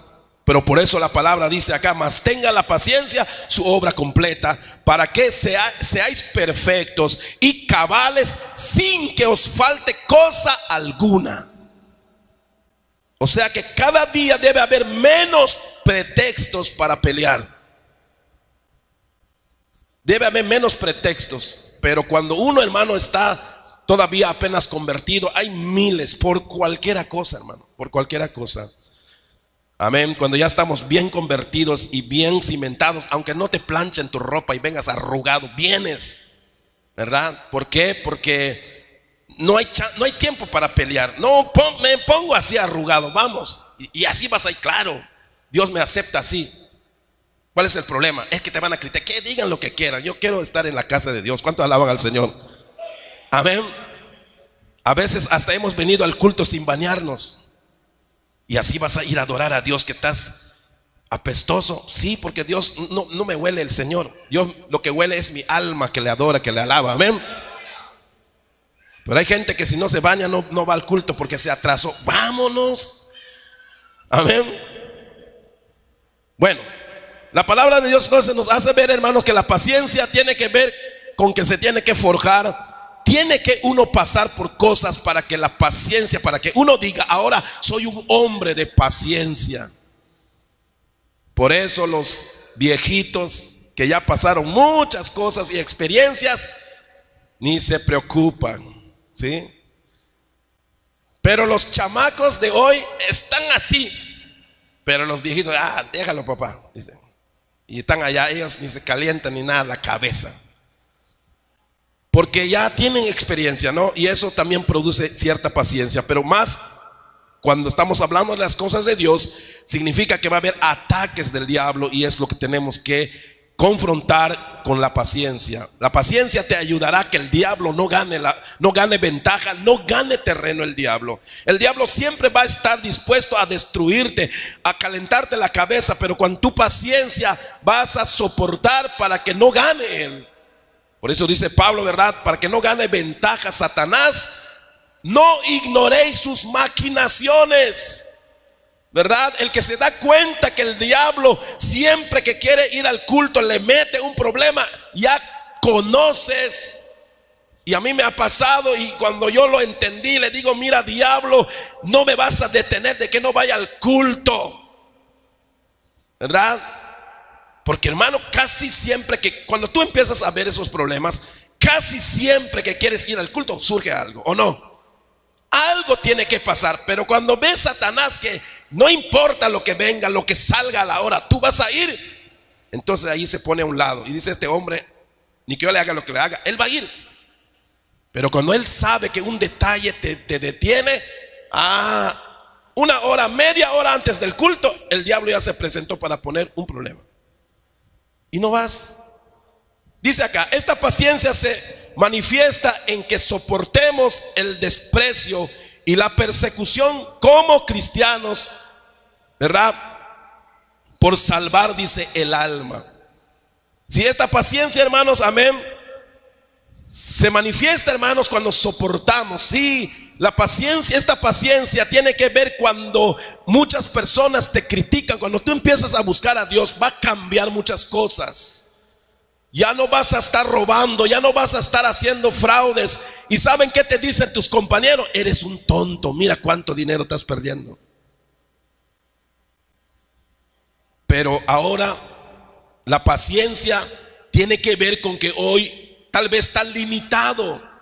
Pero por eso la palabra dice acá, mas tenga la paciencia su obra completa, para que seáis perfectos y cabales, sin que os falte cosa alguna. O sea que cada día debe haber menos pretextos para pelear. Debe haber menos pretextos. Pero cuando uno, hermano, está todavía apenas convertido, hay miles por cualquiera cosa, hermano, por cualquiera cosa. Amén. Cuando ya estamos bien convertidos y bien cimentados, aunque no te planchen tu ropa y vengas arrugado, vienes, ¿verdad? ¿Por qué? Porque no hay tiempo para pelear. No, me pongo así arrugado, vamos. Y así vas ahí, claro. Dios me acepta así. ¿Cuál es el problema? Es que te van a criticar. Que digan lo que quieran. Yo quiero estar en la casa de Dios. ¿Cuántos alaban al Señor? Amén. A veces hasta hemos venido al culto sin bañarnos. Y así vas a ir a adorar a Dios, que estás apestoso. Sí, porque Dios no me huele el Señor. Dios lo que huele es mi alma que le adora, que le alaba. Amén. Pero hay gente que si no se baña no va al culto porque se atrasó. Vámonos. Amén. Bueno, la palabra de Dios entonces nos hace ver, hermanos, que la paciencia tiene que ver con que se tiene que forjar. Tiene que uno pasar por cosas para que la paciencia, para que uno diga, ahora soy un hombre de paciencia. Por eso los viejitos que ya pasaron muchas cosas y experiencias, ni se preocupan, ¿sí? Pero los chamacos de hoy están así. Pero los viejitos, déjalo, papá, dicen. Y están allá, ellos ni se calientan ni nada la cabeza. Porque ya tienen experiencia, ¿no? Y eso también produce cierta paciencia. Pero más cuando estamos hablando de las cosas de Dios, significa que va a haber ataques del diablo. Y es lo que tenemos que confrontar con la paciencia. La paciencia te ayudará a que el diablo no gane ventaja, no gane terreno el diablo. El diablo siempre va a estar dispuesto a destruirte, a calentarte la cabeza. Pero con tu paciencia vas a soportar para que no gane él. Por eso dice Pablo, ¿verdad? Para que no gane ventaja Satanás, no ignoréis sus maquinaciones, ¿verdad? El que se da cuenta que el diablo siempre que quiere ir al culto le mete un problema, ya conoces. Y a mí me ha pasado, y cuando yo lo entendí, le digo, mira, diablo, no me vas a detener de que no vaya al culto, ¿verdad? Porque, hermano, casi siempre que cuando tú empiezas a ver esos problemas, casi siempre que quieres ir al culto surge algo, ¿o no? Algo tiene que pasar. Pero cuando ves Satanás que no importa lo que venga, lo que salga a la hora, tú vas a ir, entonces ahí se pone a un lado y dice, este hombre, ni que yo le haga lo que le haga, él va a ir. Pero cuando él sabe que un detalle te detiene, una hora, media hora antes del culto, el diablo ya se presentó para poner un problema. Y no vas. Dice acá, esta paciencia se manifiesta en que soportemos el desprecio y la persecución como cristianos, ¿verdad? Por salvar, dice, el alma. Si esta paciencia, hermanos, amén, se manifiesta, hermanos, cuando soportamos. Sí, la paciencia, esta paciencia tiene que ver cuando muchas personas te critican. Cuando tú empiezas a buscar a Dios, va a cambiar muchas cosas. Ya no vas a estar robando, ya no vas a estar haciendo fraudes. ¿Y saben qué te dicen tus compañeros? Eres un tonto, mira cuánto dinero estás perdiendo. Pero ahora la paciencia tiene que ver con que hoy tal vez está limitado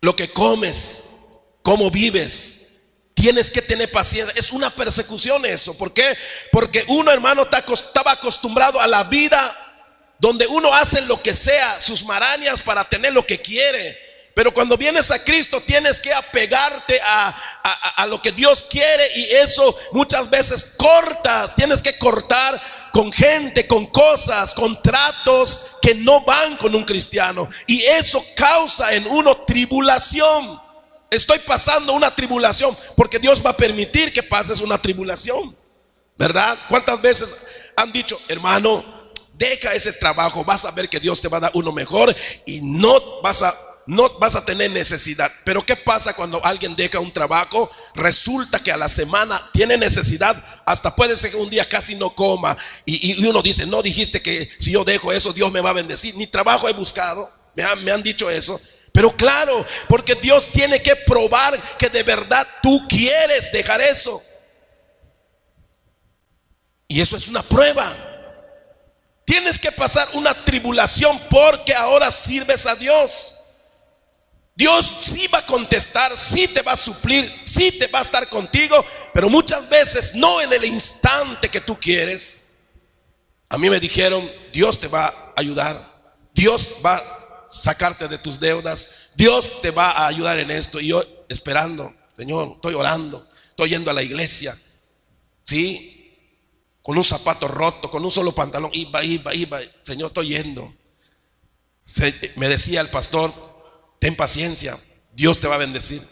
lo que comes, cómo vives. Tienes que tener paciencia. Es una persecución eso. ¿Por qué? Porque uno, hermano, estaba acostumbrado a la vida donde uno hace lo que sea, sus marañas para tener lo que quiere. Pero cuando vienes a Cristo tienes que apegarte a lo que Dios quiere. Y eso muchas veces cortas. Tienes que cortar con gente, con cosas, con tratos que no van con un cristiano. Y eso causa en uno tribulación. Estoy pasando una tribulación porque Dios va a permitir que pases una tribulación, ¿verdad? ¿Cuántas veces han dicho, hermano, deja ese trabajo, vas a ver que Dios te va a dar uno mejor y no vas a tener necesidad? Pero ¿qué pasa cuando alguien deja un trabajo? Resulta que a la semana tiene necesidad, hasta puede ser que un día casi no coma. Y uno dice, no dijiste que si yo dejo eso Dios me va a bendecir. Ni trabajo he buscado, me han dicho eso. Pero claro, porque Dios tiene que probar que de verdad tú quieres dejar eso. Y eso es una prueba. Tienes que pasar una tribulación porque ahora sirves a Dios. Dios sí va a contestar, sí te va a suplir, sí te va a estar contigo, pero muchas veces no en el instante que tú quieres. A mí me dijeron, Dios te va a ayudar, Dios va a sacarte de tus deudas, Dios te va a ayudar en esto. Y yo esperando, Señor, estoy orando, estoy yendo a la iglesia, sí, con un zapato roto, con un solo pantalón, iba, Señor, estoy yendo. Me decía el pastor, ten paciencia, Dios te va a bendecir,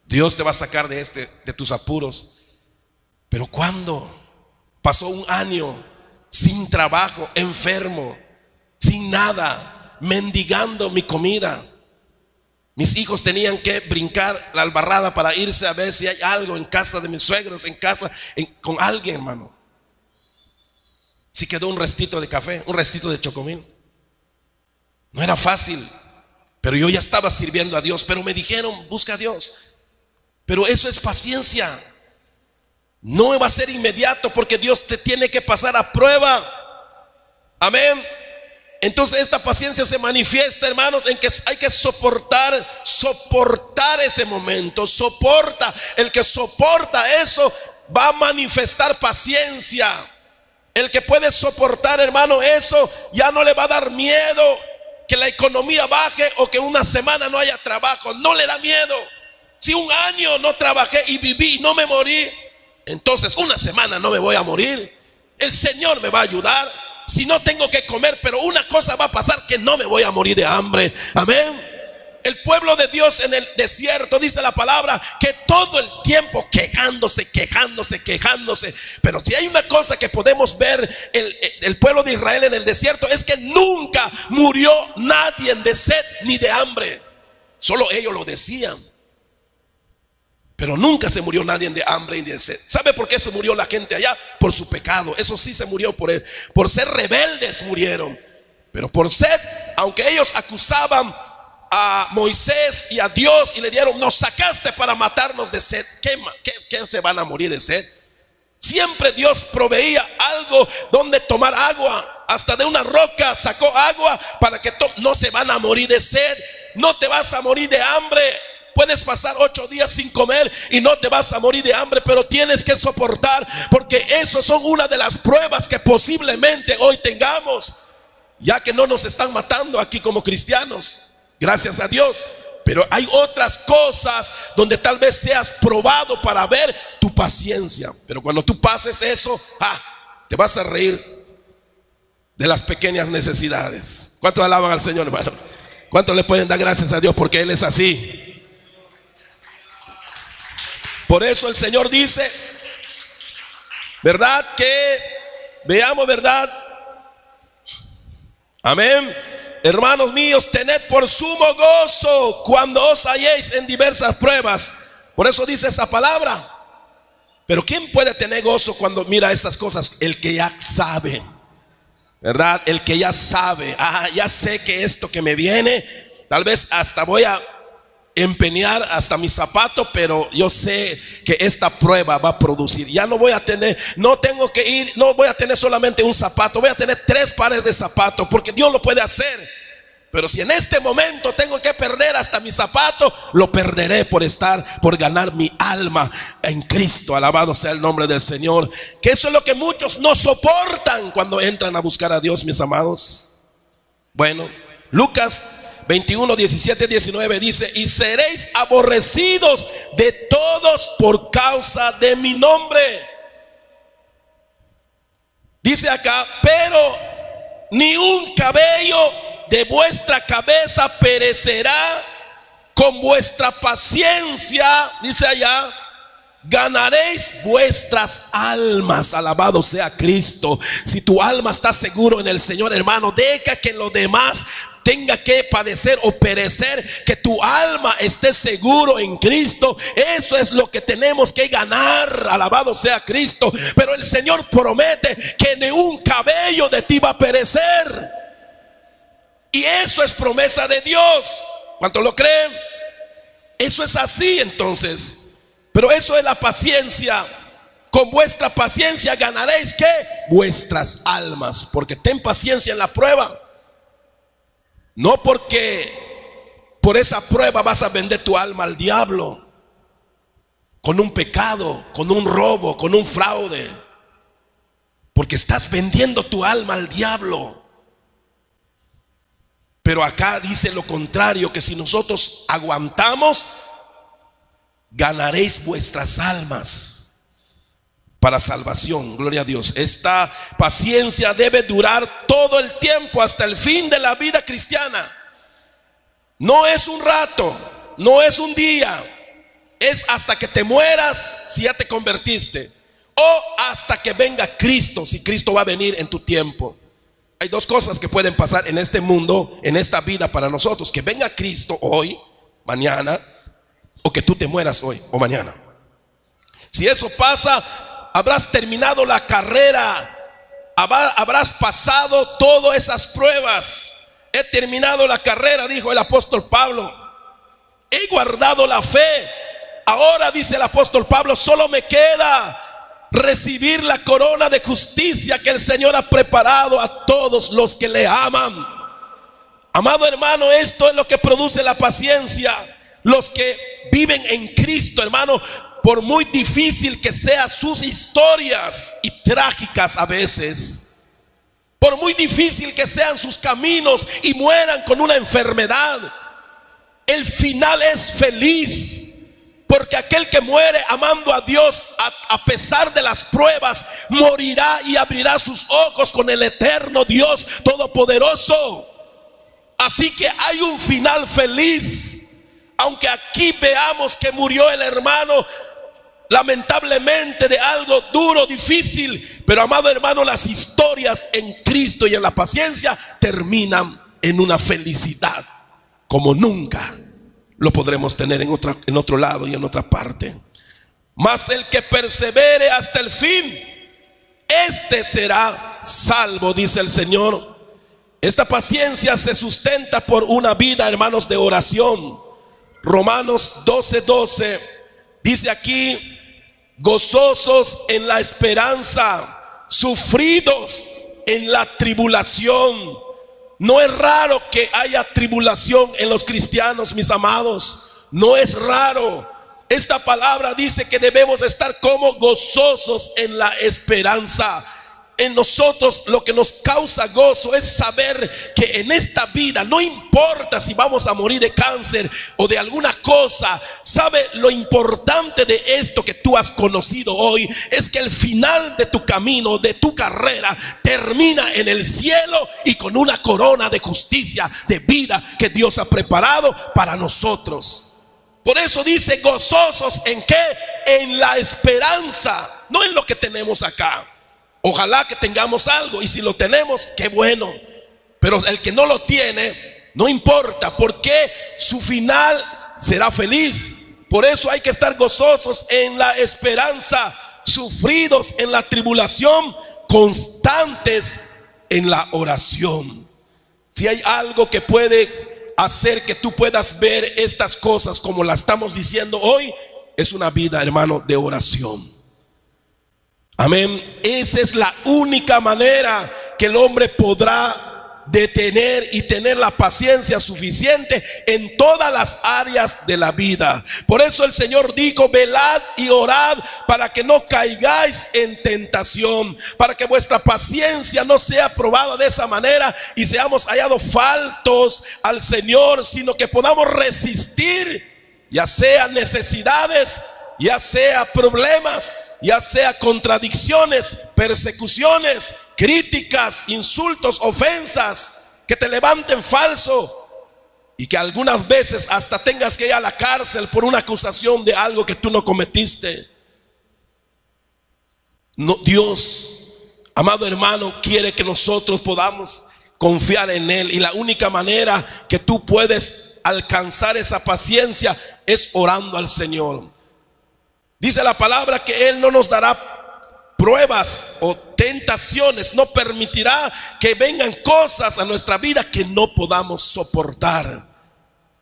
Dios te va a sacar de tus apuros. Pero cuando pasó un año sin trabajo, enfermo, sin nada, mendigando mi comida, mis hijos tenían que brincar la albarrada para irse a ver si hay algo en casa de mis suegros, en casa, con alguien, hermano. Si quedó un restito de café, un restito de chocomil. No era fácil, pero yo ya estaba sirviendo a Dios. Pero me dijeron, busca a Dios. Pero eso es paciencia. No va a ser inmediato, porque Dios te tiene que pasar a prueba. Amén. Entonces esta paciencia se manifiesta, hermanos, en que hay que soportar ese momento. Soporta. El que soporta eso va a manifestar paciencia. El que puede soportar, hermano, eso ya no le va a dar miedo que la economía baje o que una semana no haya trabajo. No le da miedo. Si un año no trabajé y viví y no me morí, entonces una semana no me voy a morir. El Señor me va a ayudar. Si no tengo que comer, pero una cosa va a pasar, que no me voy a morir de hambre. Amén. El pueblo de Dios en el desierto, dice la palabra, que todo el tiempo quejándose. Pero si hay una cosa que podemos ver el pueblo de Israel en el desierto, es que nunca murió nadie de sed ni de hambre. Solo ellos lo decían, pero nunca se murió nadie de hambre ni de sed. ¿Sabe por qué se murió la gente allá? Por su pecado. Eso sí, se murió por ser rebeldes, murieron. Pero por sed, aunque ellos acusaban a Moisés y a Dios y le dieron, nos sacaste para matarnos de sed, ¿qué se van a morir de sed? Siempre Dios proveía algo donde tomar agua. Hasta de una roca sacó agua para que no se van a morir de sed. No te vas a morir de hambre. Puedes pasar 8 días sin comer y no te vas a morir de hambre, pero tienes que soportar, porque eso son una de las pruebas que posiblemente hoy tengamos, ya que no nos están matando aquí como cristianos, gracias a Dios. Pero hay otras cosas donde tal vez seas probado para ver tu paciencia. Pero cuando tú pases eso, te vas a reír de las pequeñas necesidades. ¿Cuántos alaban al Señor, hermano? ¿Cuántos le pueden dar gracias a Dios porque Él es así? Por eso el Señor dice, ¿verdad? Que veamos, ¿verdad? Amén. Hermanos míos, tened por sumo gozo cuando os halléis en diversas pruebas. Por eso dice esa palabra. Pero ¿quién puede tener gozo cuando mira estas cosas? El que ya sabe, ¿verdad? El que ya sabe, ya sé que esto que me viene, tal vez hasta voy a empeñar hasta mi zapato, pero yo sé que esta prueba va a producir. Ya no voy a tener, no tengo que ir, no voy a tener solamente un zapato, voy a tener 3 pares de zapatos, porque Dios lo puede hacer. Pero si en este momento tengo que perder hasta mi zapato, lo perderé por ganar mi alma en Cristo. Alabado sea el nombre del Señor. Que eso es lo que muchos no soportan cuando entran a buscar a Dios, mis amados. Bueno, Lucas 21, 17, 19 dice: y seréis aborrecidos de todos por causa de mi nombre. Dice acá, pero ni un cabello de vuestra cabeza perecerá. Con vuestra paciencia, dice allá, ganaréis vuestras almas. Alabado sea Cristo. Si tu alma está seguro en el Señor, hermano, deja que lo demás tenga que padecer o perecer, que tu alma esté seguro en Cristo. Eso es lo que tenemos que ganar. Alabado sea Cristo. Pero el Señor promete que ni un cabello de ti va a perecer. Y eso es promesa de Dios. ¿Cuántos lo creen? Eso es así entonces. Pero eso es la paciencia. Con vuestra paciencia ganaréis ¿qué? Vuestras almas. Porque ten paciencia en la prueba. No porque por esa prueba vas a vender tu alma al diablo. Con un pecado, con un robo, con un fraude. Porque estás vendiendo tu alma al diablo. Pero acá dice lo contrario, que si nosotros aguantamos, ganaréis vuestras almas para salvación. Gloria a Dios. Esta paciencia debe durar todo el tiempo hasta el fin de la vida cristiana. No es un rato, no es un día, es hasta que te mueras si ya te convertiste, o hasta que venga Cristo, si Cristo va a venir en tu tiempo. Hay dos cosas que pueden pasar en este mundo, en esta vida para nosotros: que venga Cristo hoy, mañana, o que tú te mueras hoy o mañana. Si eso pasa, habrás terminado la carrera, habrás pasado todas esas pruebas. He terminado la carrera, dijo el apóstol Pablo. He guardado la fe. Ahora, dice el apóstol Pablo, solo me queda recibir la corona de justicia que el Señor ha preparado a todos los que le aman. Amado hermano, esto es lo que produce la paciencia. Los que viven en Cristo, hermano, por muy difícil que sean sus historias, y trágicas a veces, por muy difícil que sean sus caminos y mueran con una enfermedad, el final es feliz. Porque aquel que muere amando a Dios a pesar de las pruebas, morirá y abrirá sus ojos con el eterno Dios todopoderoso. Así que hay un final feliz. Aunque aquí veamos que murió el hermano, lamentablemente, de algo duro, difícil, pero amado hermano, las historias en Cristo y en la paciencia terminan en una felicidad como nunca lo podremos tener en otro lado y en otra parte. Mas el que persevere hasta el fin, este será salvo, dice el Señor. Esta paciencia se sustenta por una vida, hermanos, de oración. Romanos 12:12 dice aquí: gozosos en la esperanza, sufridos en la tribulación. No es raro que haya tribulación en los cristianos, mis amados. No es raro. Esta palabra dice que debemos estar como gozosos en la esperanza. En nosotros lo que nos causa gozo es saber que en esta vida, no importa si vamos a morir de cáncer o de alguna cosa, sabe, lo importante de esto que tú has conocido hoy es que el final de tu camino, de tu carrera, termina en el cielo y con una corona de justicia, de vida que Dios ha preparado para nosotros. Por eso dice gozosos ¿en qué? En la esperanza, no en lo que tenemos acá. Ojalá que tengamos algo, y si lo tenemos, qué bueno. Pero el que no lo tiene, no importa, porque su final será feliz. Por eso hay que estar gozosos en la esperanza, sufridos en la tribulación, constantes en la oración. Si hay algo que puede hacer que tú puedas ver estas cosas como las estamos diciendo hoy, es una vida, hermano, de oración. Amén. Esa es la única manera que el hombre podrá detener y tener la paciencia suficiente en todas las áreas de la vida. Por eso el Señor dijo: velad y orad para que no caigáis en tentación, para que vuestra paciencia no sea probada de esa manera y seamos hallados faltos al Señor, sino que podamos resistir, ya sea necesidades, ya sea problemas, ya sea contradicciones, persecuciones, críticas, insultos, ofensas, que te levanten falso y que algunas veces hasta tengas que ir a la cárcel por una acusación de algo que tú no cometiste. No, Dios, amado hermano, quiere que nosotros podamos confiar en Él, y la única manera que tú puedes alcanzar esa paciencia es orando al Señor. Dice la palabra que Él no nos dará pruebas o tentaciones, no permitirá que vengan cosas a nuestra vida que no podamos soportar.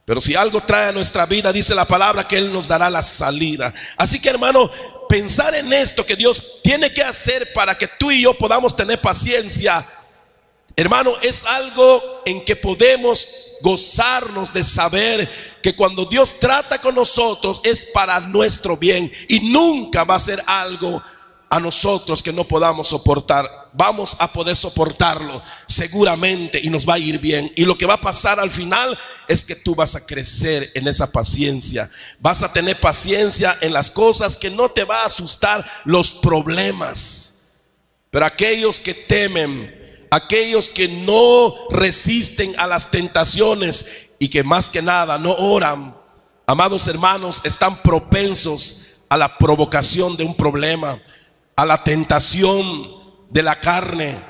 Pero si algo trae a nuestra vida, dice la palabra que Él nos dará la salida. Así que, hermano, pensar en esto que Dios tiene que hacer para que tú y yo podamos tener paciencia, hermano, es algo en que podemos gozarnos de saber que cuando Dios trata con nosotros es para nuestro bien, y nunca va a ser algo a nosotros que no podamos soportar. Vamos a poder soportarlo seguramente y nos va a ir bien. Y lo que va a pasar al final es que tú vas a crecer en esa paciencia. Vas a tener paciencia en las cosas que no te va a asustar los problemas. Pero aquellos que temen, aquellos que no resisten a las tentaciones y que más que nada no oran, amados hermanos, están propensos a la provocación de un problema, a la tentación de la carne,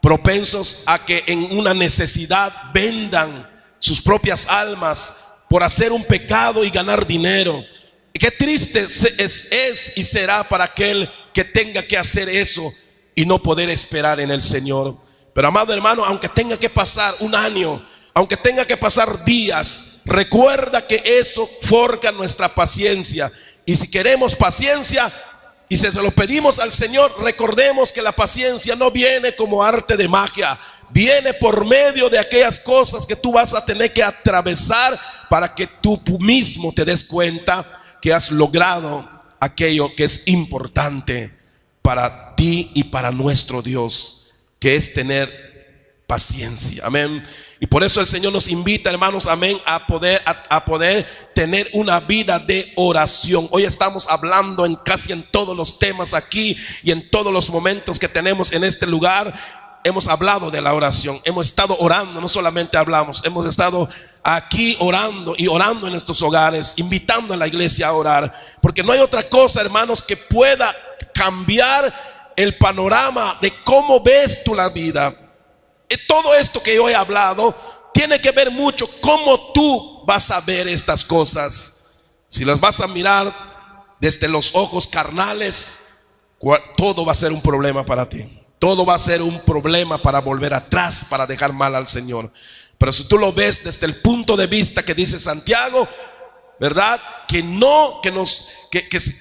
propensos a que en una necesidad vendan sus propias almas por hacer un pecado y ganar dinero. Qué triste es y será para aquel que tenga que hacer eso y no poder esperar en el Señor. Pero amado hermano, aunque tenga que pasar un año, aunque tenga que pasar días, recuerda que eso forja nuestra paciencia. Y si queremos paciencia y se lo pedimos al Señor, recordemos que la paciencia no viene como arte de magia. Viene por medio de aquellas cosas que tú vas a tener que atravesar para que tú mismo te des cuenta que has logrado aquello que es importante para ti y para nuestro Dios, que es tener paciencia. Amén. Y por eso el Señor nos invita, hermanos, amén, a poder tener una vida de oración. Hoy estamos hablando casi en todos los temas aquí y en todos los momentos que tenemos en este lugar. Hemos hablado de la oración, hemos estado orando, no solamente hablamos, hemos estado aquí orando y orando en nuestros hogares, invitando a la iglesia a orar, porque no hay otra cosa, hermanos, que pueda cambiar el panorama de cómo ves tú la vida. Todo esto que yo he hablado tiene que ver mucho cómo tú vas a ver estas cosas. Si las vas a mirar desde los ojos carnales, todo va a ser un problema para ti. Todo va a ser un problema para volver atrás, para dejar mal al Señor. Pero si tú lo ves desde el punto de vista que dice Santiago, ¿verdad? Que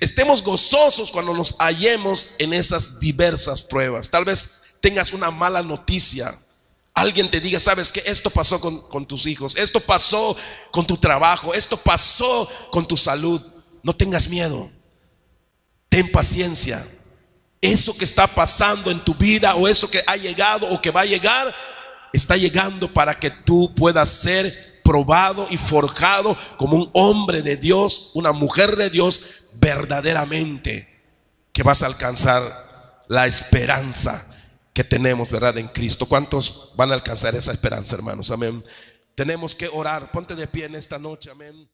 estemos gozosos cuando nos hallemos en esas diversas pruebas. Tal vez tengas una mala noticia. Alguien te diga, sabes que esto pasó con tus hijos, esto pasó con tu trabajo, esto pasó con tu salud. No tengas miedo. Ten paciencia. Eso que está pasando en tu vida, o eso que ha llegado o que va a llegar, está llegando para que tú puedas ser probado y forjado como un hombre de Dios, una mujer de Dios verdaderamente, que vas a alcanzar la esperanza que tenemos, ¿verdad? En Cristo. ¿Cuántos van a alcanzar esa esperanza, hermanos? Amén. Tenemos que orar. Ponte de pie en esta noche. Amén.